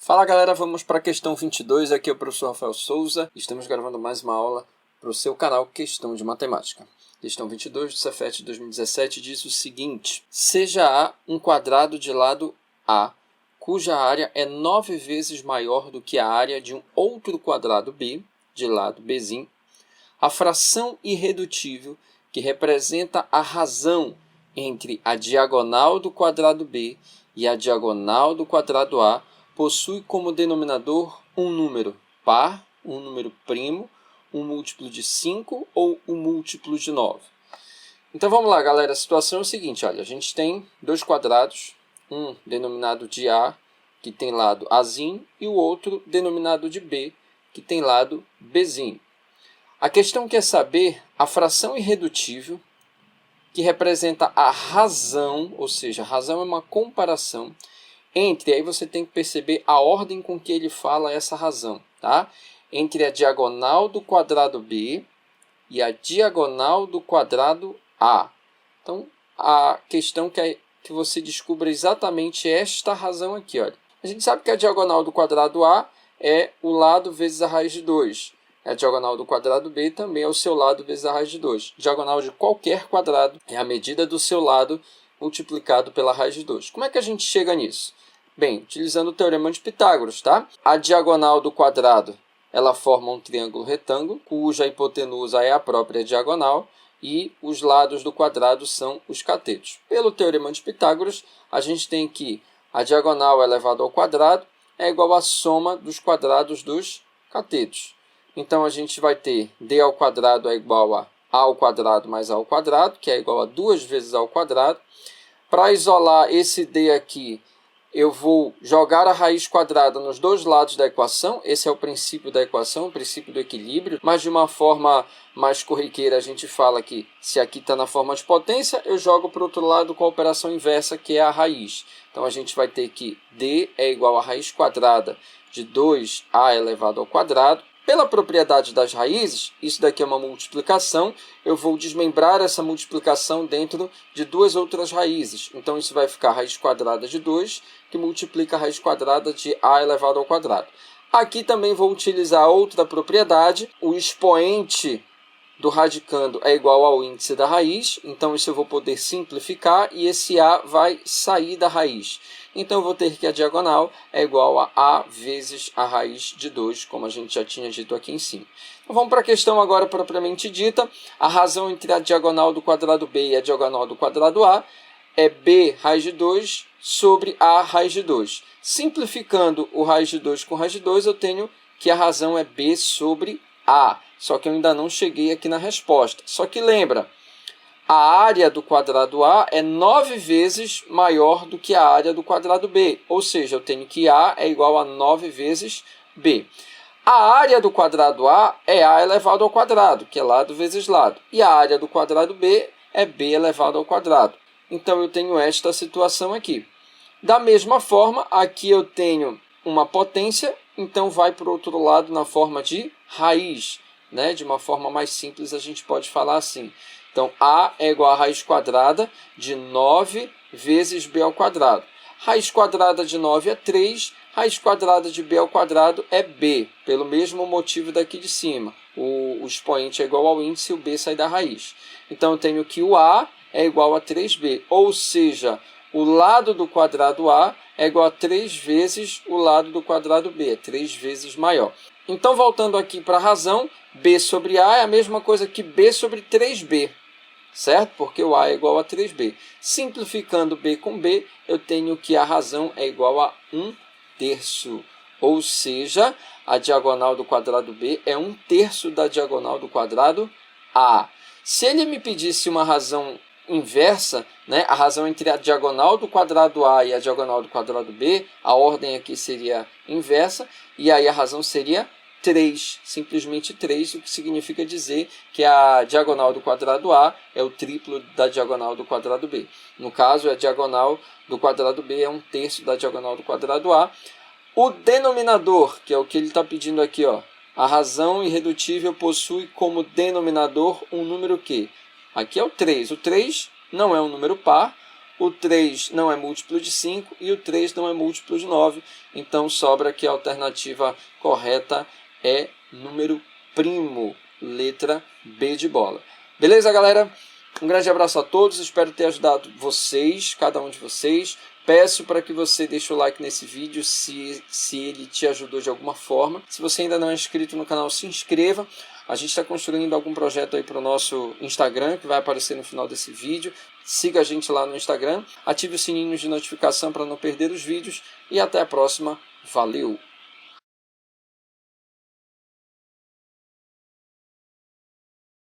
Fala galera, vamos para a questão 22, aqui é o professor Rafael Souza. Estamos gravando mais uma aula para o seu canal Questão de Matemática. Questão 22 do Cefet 2017 diz o seguinte: seja A um quadrado de lado A, cuja área é 9 vezes maior do que a área de um outro quadrado B, de lado Bzinho, a fração irredutível que representa a razão entre a diagonal do quadrado B e a diagonal do quadrado A possui como denominador um número par, um número primo, um múltiplo de 5 ou um múltiplo de 9. Então vamos lá, galera. A situação é o seguinte, olha, a gente tem dois quadrados, um denominado de A, que tem lado Azinho, e o outro denominado de B, que tem lado Bzinho. A questão quer saber a fração irredutível, que representa a razão, ou seja, a razão é uma comparação entre, aí você tem que perceber a ordem com que ele fala essa razão, tá? Entre a diagonal do quadrado B e a diagonal do quadrado A. Então, a questão quer que você descubra exatamente esta razão aqui, olha. A gente sabe que a diagonal do quadrado A é o lado vezes a raiz de 2. A diagonal do quadrado B também é o seu lado vezes a raiz de 2. Diagonal de qualquer quadrado é a medida do seu lado multiplicado pela raiz de 2. Como é que a gente chega nisso? Bem, utilizando o teorema de Pitágoras, tá? A diagonal do quadrado, ela forma um triângulo retângulo, cuja hipotenusa é a própria diagonal, e os lados do quadrado são os catetos. Pelo teorema de Pitágoras, a gente tem que a diagonal elevado ao quadrado é igual à soma dos quadrados dos catetos. Então, a gente vai ter d ao quadrado é igual a ao quadrado mais a ao quadrado, que é igual a 2 vezes a ao quadrado. Para isolar esse d aqui, eu vou jogar a raiz quadrada nos dois lados da equação. Esse é o princípio da equação, o princípio do equilíbrio. Mas de uma forma mais corriqueira, a gente fala que se aqui está na forma de potência, eu jogo para o outro lado com a operação inversa, que é a raiz. Então, a gente vai ter que d é igual a raiz quadrada de 2a elevado ao quadrado. Pela propriedade das raízes, isso daqui é uma multiplicação, eu vou desmembrar essa multiplicação dentro de duas outras raízes. Então, isso vai ficar a raiz quadrada de 2, que multiplica a raiz quadrada de a elevado ao quadrado. Aqui também vou utilizar outra propriedade, o expoente do radicando é igual ao índice da raiz, então isso eu vou poder simplificar e esse a vai sair da raiz. Então eu vou ter que a diagonal é igual a vezes a raiz de 2, como a gente já tinha dito aqui em cima. Então vamos para a questão agora propriamente dita. A razão entre a diagonal do quadrado B e a diagonal do quadrado A é b raiz de 2 sobre a raiz de 2. Simplificando o raiz de 2 com raiz de 2, eu tenho que a razão é b sobre a. Só que eu ainda não cheguei aqui na resposta. Só que lembra, a área do quadrado A é 9 vezes maior do que a área do quadrado B. Ou seja, eu tenho que A é igual a 9 vezes B. A área do quadrado A é A elevado ao quadrado, que é lado vezes lado. E a área do quadrado B é B elevado ao quadrado. Então, eu tenho esta situação aqui. Da mesma forma, aqui eu tenho uma potência, então vai para o outro lado na forma de raiz. Né? De uma forma mais simples, a gente pode falar assim. Então, A é igual a raiz quadrada de 9 vezes B ao quadrado. Raiz quadrada de 9 é 3, raiz quadrada de B ao quadrado é B, pelo mesmo motivo daqui de cima. O expoente é igual ao índice e o B sai da raiz. Então, eu tenho que o A é igual a 3B, ou seja, o lado do quadrado A é igual a 3 vezes o lado do quadrado B, é 3 vezes maior. Então, voltando aqui para a razão, B sobre A é a mesma coisa que B sobre 3B, certo? Porque o A é igual a 3B. Simplificando B com B, eu tenho que a razão é igual a 1/3. Ou seja, a diagonal do quadrado B é 1/3 da diagonal do quadrado A. Se ele me pedisse uma razão inversa, né, a razão entre a diagonal do quadrado A e a diagonal do quadrado B, a ordem aqui seria inversa, e aí a razão seria 3, simplesmente 3, o que significa dizer que a diagonal do quadrado A é o triplo da diagonal do quadrado B. No caso, a diagonal do quadrado B é 1/3 da diagonal do quadrado A. O denominador, que é o que ele está pedindo aqui, ó, a razão irredutível possui como denominador um número que? Aqui é o 3. O 3 não é um número par, o 3 não é múltiplo de 5 e o 3 não é múltiplo de 9. Então sobra que a alternativa correta é número primo, letra B de bola. Beleza, galera? Um grande abraço a todos, espero ter ajudado vocês, cada um de vocês. Peço para que você deixe o like nesse vídeo se ele te ajudou de alguma forma. Se você ainda não é inscrito no canal, se inscreva. A gente está construindo algum projeto aí para o nosso Instagram, que vai aparecer no final desse vídeo. Siga a gente lá no Instagram, ative o sininho de notificação para não perder os vídeos e até a próxima. Valeu!